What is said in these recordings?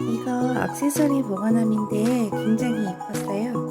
이거 액세서리 보관함인데 굉장히 예뻤어요.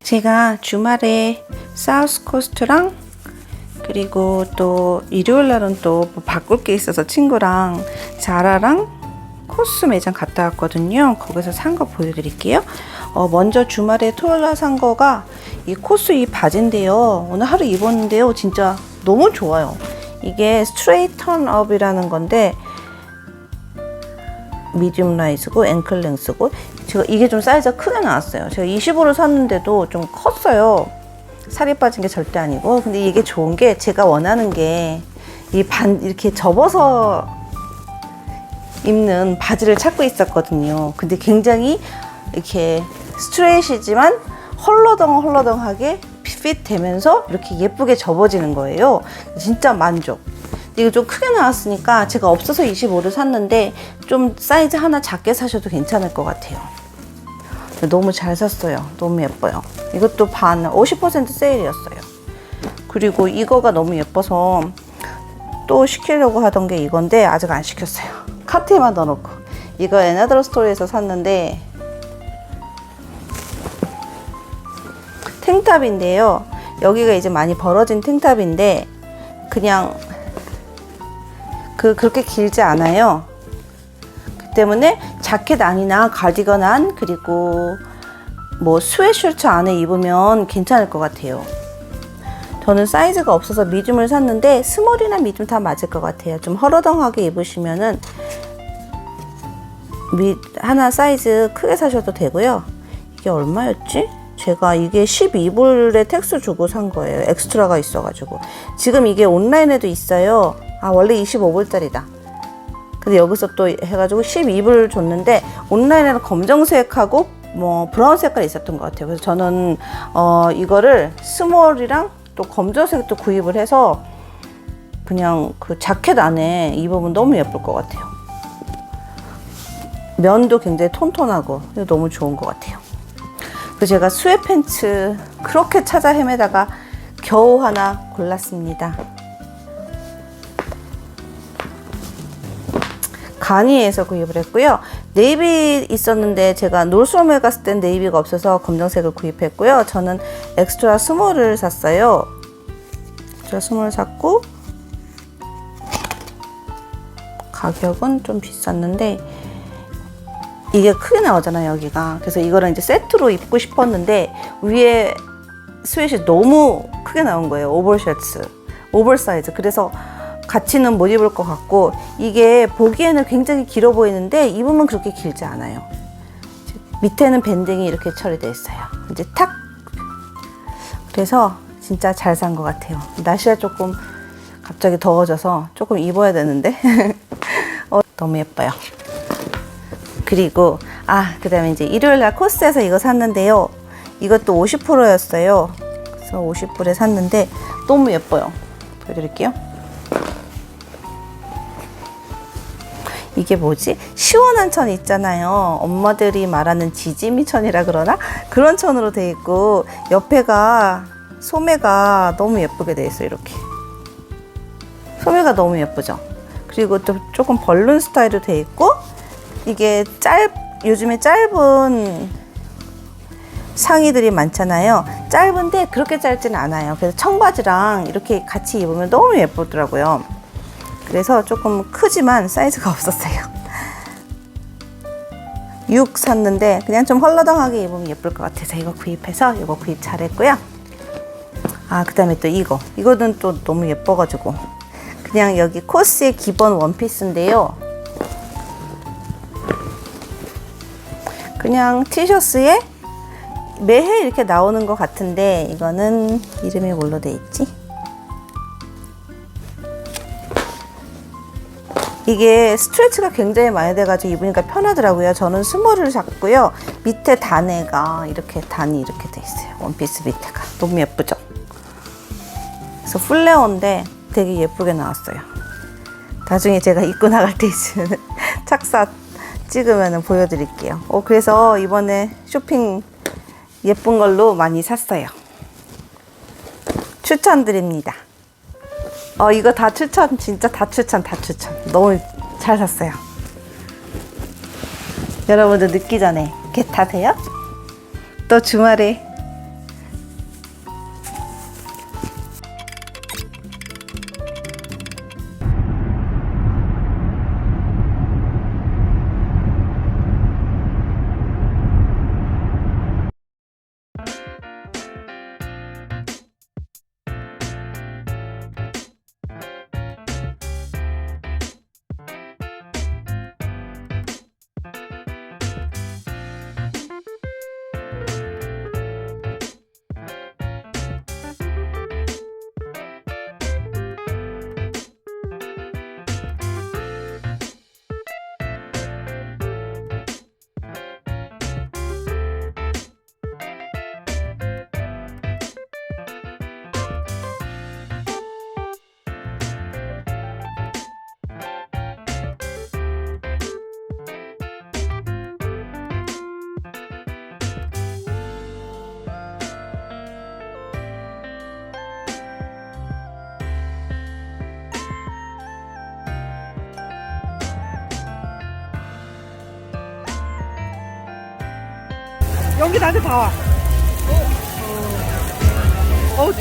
제가 주말에 사우스 코스트랑 그리고 또 일요일 날은 또뭐 바꿀 게 있어서 친구랑 자라랑 코스 매장 갔다 왔거든요. 거기서 산 거 보여드릴게요. 먼저 주말에 토요일 날 산 거가 이 코스 이 바지인데요. 오늘 하루 입었는데요. 진짜 너무 좋아요. 이게 스트레이트 턴 업이라는 건데 미디움 라이즈고 앵클 랭스고 제가 이게 좀 사이즈가 크게 나왔어요. 제가 25를 샀는데도 좀 컸어요. 살이 빠진 게 절대 아니고, 근데 이게 좋은 게 제가 원하는 게 이렇게 접어서 입는 바지를 찾고 있었거든요. 근데 굉장히 이렇게 스트레이트지만 헐러덩헐러덩하게 핏 되면서 이렇게 예쁘게 접어지는 거예요. 진짜 만족. 이거 좀 크게 나왔으니까 제가 없어서 25를 샀는데 좀 사이즈 하나 작게 사셔도 괜찮을 것 같아요. 너무 잘 샀어요. 너무 예뻐요. 이것도 50% 세일이었어요. 그리고 이거가 너무 예뻐서 또 시키려고 하던 게 이건데 아직 안 시켰어요. 카트에만 넣어놓고. 이거 에나더 스토리에서 샀는데 탱탑인데요. 여기가 이제 많이 벌어진 탱탑인데 그냥 그렇게 길지 않아요. 그 때문에 자켓 안이나 가디건 안 그리고 뭐 스웨트셔츠 안에 입으면 괜찮을 것 같아요. 저는 사이즈가 없어서 미디움을 샀는데 스몰이나 미디움 다 맞을 것 같아요. 좀 헐어덩하게 입으시면은 하나 사이즈 크게 사셔도 되고요. 이게 얼마였지? 제가 이게 12불에 텍스 주고 산 거예요. 엑스트라가 있어가지고. 지금 이게 온라인에도 있어요. 아, 원래 25불짜리다. 근데 여기서 또 해가지고 12불 줬는데 온라인에는 검정색하고 뭐 브라운 색깔이 있었던 것 같아요. 그래서 저는 이거를 스몰이랑 또 검정색도 구입을 해서 그냥 그 자켓 안에 입으면 너무 예쁠 것 같아요. 면도 굉장히 톤톤하고 너무 좋은 것 같아요. 그래서 제가 스웨트팬츠 그렇게 찾아 헤매다가 겨우 하나 골랐습니다. 가니에서 구입을 했고요. 네이비 있었는데 제가 놀스홈에 갔을 땐 네이비가 없어서 검정색을 구입했고요. 저는 엑스트라 스몰을 샀어요. 엑스트라 스몰을 샀고 가격은 좀 비쌌는데 이게 크게 나오잖아요, 여기가. 그래서 이거를 이제 세트로 입고 싶었는데 위에 스웨트이 너무 크게 나온 거예요. 오버셔츠, 오버사이즈. 그래서 같이는 못 입을 것 같고 이게 보기에는 굉장히 길어 보이는데 입으면 그렇게 길지 않아요. 밑에는 밴딩이 이렇게 처리되어 있어요. 이제 탁. 그래서 진짜 잘 산 것 같아요. 날씨가 조금 갑자기 더워져서 조금 입어야 되는데 너무 예뻐요. 그리고 그 다음에 이제 일요일날 코스에서 이거 샀는데요. 이것도 50%였어요. 그래서 50불에 샀는데 너무 예뻐요. 보여드릴게요. 이게 뭐지? 시원한 천 있잖아요. 엄마들이 말하는 지지미 천이라 그러나? 그런 천으로 돼 있고 옆에가 소매가 너무 예쁘게 돼 있어요. 이렇게 소매가 너무 예쁘죠? 그리고 또 조금 벌룬 스타일로 돼 있고 이게 요즘에 짧은 상의들이 많잖아요. 짧은데 그렇게 짧지는 않아요. 그래서 청바지랑 이렇게 같이 입으면 너무 예쁘더라고요. 그래서 조금 크지만 사이즈가 없었어요. 6 샀는데 그냥 좀 헐러덩하게 입으면 예쁠 것 같아서 이거 구입해서 이거 구입 잘했고요. 그 다음에 또 이거는 또 너무 예뻐가지고 그냥 여기 코스의 기본 원피스인데요. 그냥 티셔츠에 매해 이렇게 나오는 것 같은데 이거는 이름이 뭘로 돼 있지? 이게 스트레치가 굉장히 많이 돼가지고 입으니까 편하더라고요. 저는 스몰을 샀고요. 밑에 단에가 단이 이렇게 돼 있어요. 원피스 밑에가 너무 예쁘죠? 그래서 플레어인데 되게 예쁘게 나왔어요. 나중에 제가 입고 나갈 때 있으면 착사 찍으면 보여드릴게요. 그래서 이번에 쇼핑 예쁜 걸로 많이 샀어요. 추천드립니다. 이거 다 추천, 진짜 다 추천. 너무 잘 샀어요. 여러분도 늦기 전에 겟하세요. 또 주말에 여기 나한테 다 와. 어.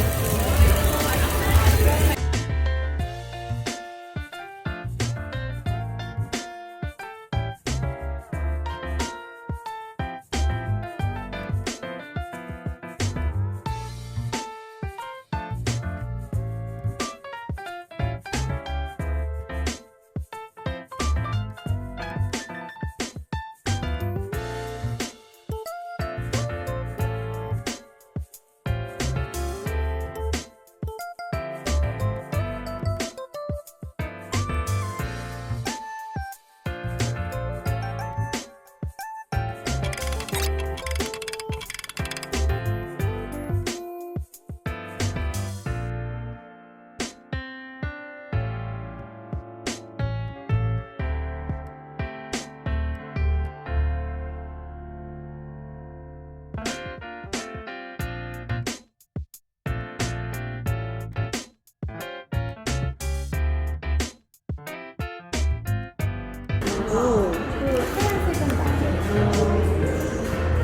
오.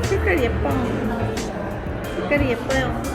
색깔 예뻐. 색깔이 예뻐요.